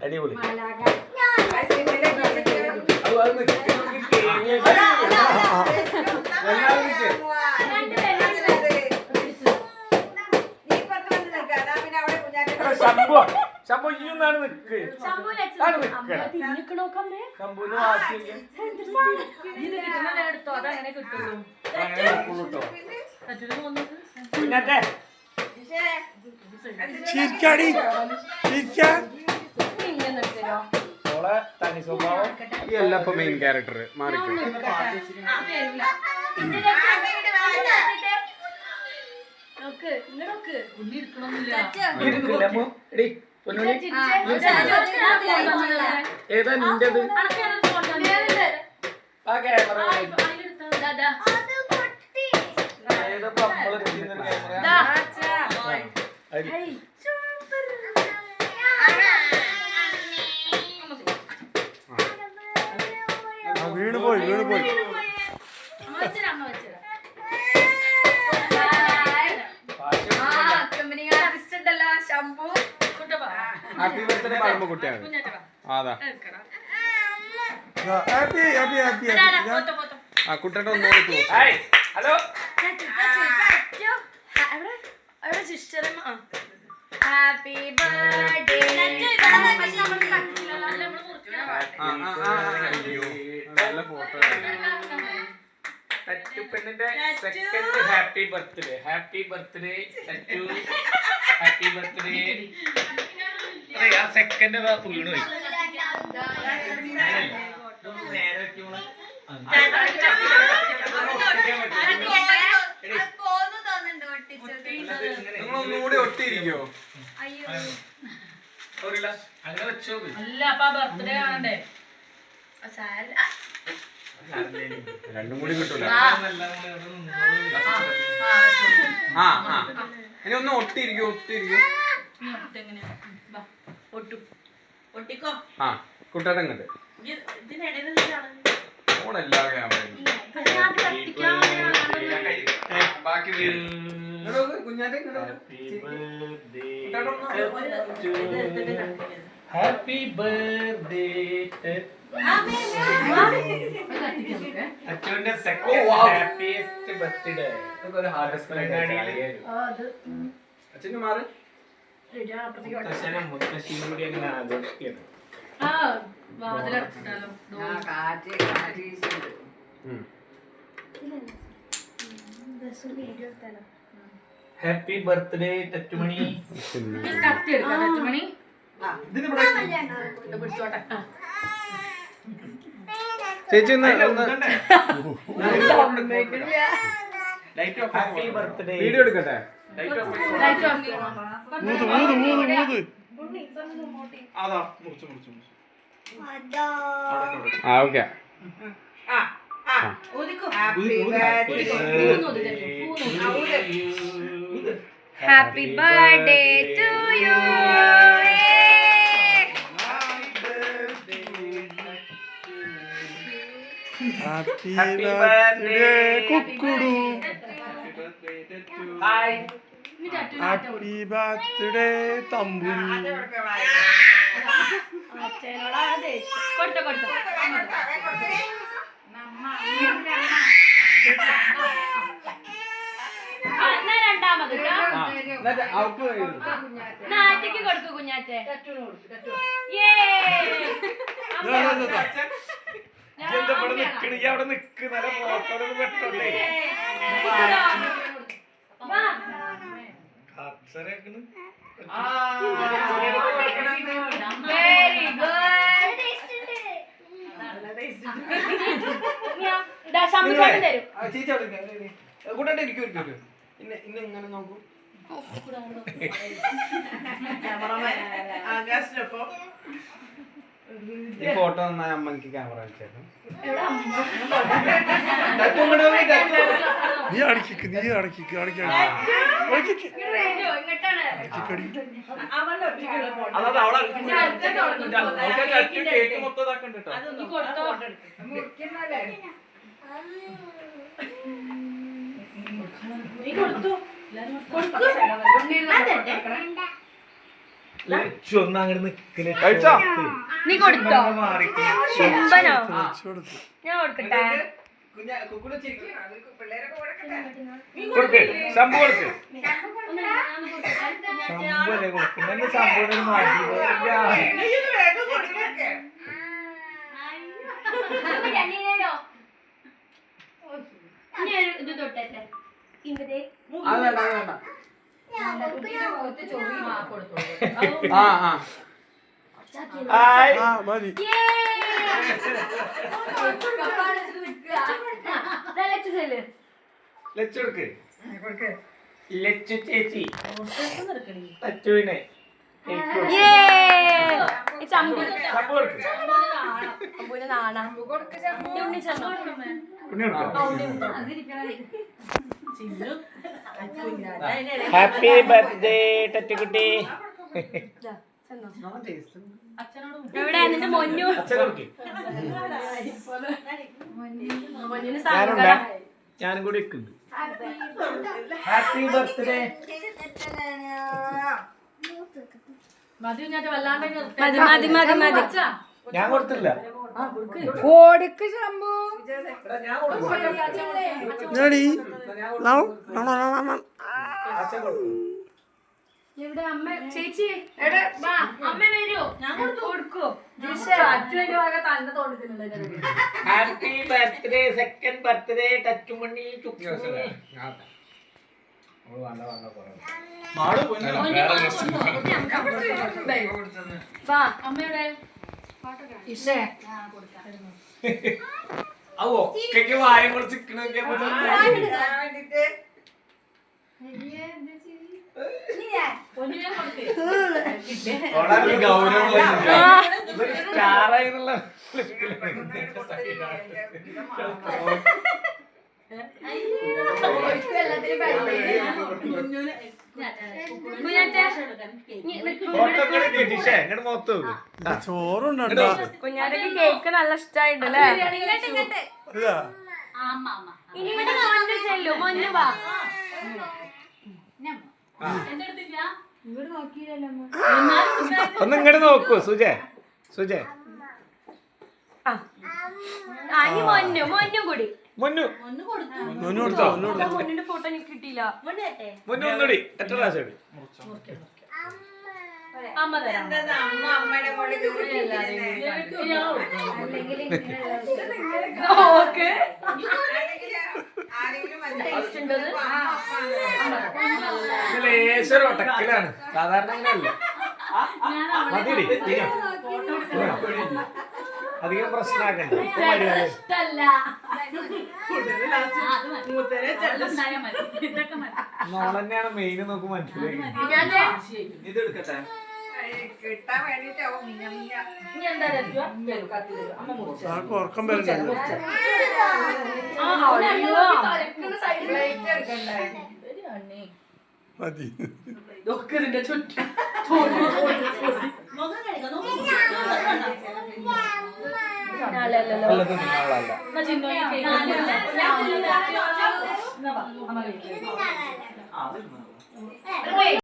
അടിപൊളി. ശംഭു ഇന്നാണ് നിക്ക് ശംഭുവിന് വാശിയില്ല. കുഞ്ഞാറ്റെ ഓളെ തനി സ്വഭാവം അല്ല ഇപ്പൊ മെയിൻ ക്യാരക്ടർ മാറിക്കും. ഏതാ നിന്റത്? ആ ക്യാമറ ഏതപ്പോ നമ്മള് വീണ് പോയി. ഹാപ്പി ബർത്ത്ഡേ പറയുമ്പോ കുട്ടിയാണ്. അതാ ആ കുട്ടിയുടെ ഒന്നുകൂടി ക്ലോസ്. Hello happy birthday. നല്ല ഫോട്ടോ. പെണ്ണിന്റെ second happy birthday. Happy birthday touch. Happy birthday. ആ സെക്കൻഡ് വീണു പോയി. നിങ്ങളൊന്നുകൂടി ഒട്ടിയിരിക്കോ? അങ്ങനെ വെച്ചോ. അല്ല അപ്പൊ ബർത്ത്ഡേ കാണണ്ടേ? രണ്ടും കൂടി കിട്ടൂല. ഇനി ഒന്ന് ഒട്ടിയിരിക്കോ? ആ കുട്ടിയുടെ ഇങ്ങോട്ട് ഓണെല്ലാ ക്യാമറയും ബാക്കി കുഞ്ഞാറ്റെ ഹാപ്പി ബർത്ത്ഡേ അച്ഛന്റെ സെക്കൻഡ് ഹാപ്പിയസ്റ്റ് ബർത്ത്ഡേ. അച്ഛന് മാറി മുത്തശ്ശിയും കൂടി അങ്ങനെ ആഘോഷിക്കണം. Happy birthday ടറ്റുമണി. ചേച്ചി ഹാപ്പി ബർത്ത്ഡേ വീഡിയോ എടുക്കട്ടെ. ആ okay. Happy birthday to you. Happy birthday കുക്കുടു. ഹാപ്പി ബർത്ത്ഡേ തമ്പുരി. രണ്ടാമത് നാറ്റയ്ക്ക് കൊടുക്കൂ കുഞ്ഞാറ്റെ. അവിടെ നിക്ക് നല്ല ഫോട്ടോ പെട്ടല്ലേ. Very good. സംസാരം തരും. കൂട്ടാണ്ട് ഇരിക്കും. ഇന്നെ ഇങ്ങനെ നോക്കൂ. ഈ ഫോട്ടോ നന്നായി അമ്മക്ക് ക്യാമറ വെച്ചേക്കും. ഇങ്ങോട്ടാണ്. നീ അടക്കിക്ക് നീ കൊടുത്തോ. നീ കൊടുത്തു. ഒന്ന് അങ്ങോട്ട് നിക്കല് കഴിച്ചോ? നീ കൊടുത്തോ. ചുംബനോ കൊടുത്തു. ഞാൻ കൊടുക്കട്ടെ. കൊടുക്ക് ശമ്പു കൊടുക്ക് ഒന്ന് ഞാൻ കൊടുക്കട്ടെ. ശമ്പൂല്ലേ കൊടുക്കുന്നത് എന്റെ ശമ്പൂടെ മാറ്റി രണ്ടിനോ ഇനി ഒരു ഇത് തൊട്ടേ ഇവിടെ മതി. ലച്ചെടുക്ക് ലച്ചു ചേച്ചി ലച്ചുവിനെ ശമ്പു കൊടുക്ക് ഹാപ്പി ബർത്ത്ഡേ ടറ്റുകുട്ടി എവിടെ നിന്റെ മൊന്നു ഞാനും കൂടി വെക്കുന്നുണ്ട് ഹാപ്പി ബർത്ത്ഡേ ഞാൻ കൊടുത്തില്ല കൊടുക്ക് ശമ്പു. എവിടെ അമ്മ ചേച്ചി വാ അമ്മ വരൂ ഞാൻ കൊടുക്കൂ. ഹാപ്പി ബർത്ത്ഡേ സെക്കൻഡ് ബർത്ത്ഡേ ടച്ചുമണി ചുക്കുമണി വാ അമ്മയുടെ ഒക്കെ വായം കൂടെ ചിക്കനൊക്കെ സ്റ്റാറായിരുന്നുള്ള ചോറുണ്ടോ? കുഞ്ഞാറ്റക്ക് കേക്ക് നല്ല ഇഷ്ടായിട്ടല്ലേ. ഇനി ഇവിടെ മൊന്നു ചെല്ലു മൊന്നു വാ. ഒന്ന് ഇങ്ങോട്ട് നോക്കൂ സുജയ് സുജയ് ഇനി മൊന്നു മൊന്നു കൂടി. മുന്നു മൊന്നിന്റെ ഫോട്ടോ എനിക്ക് കിട്ടിയില്ല. മുന്നു ഒന്നുകൂടി എത്ര പ്രാവശ്യം അമ്മ തരാം. ഓക്കെ ലേശം ഒട്ടക്കലാണ് സാധാരണ അങ്ങനെയല്ല മതിയടി അധികം പ്രശ്നമാക്കണ്ട നോളന്നെയാണ് മെയിൻ നോക്ക് മനസ്സിലായി ഉറക്കം വരുന്നുണ്ട്. മതി. അല്ല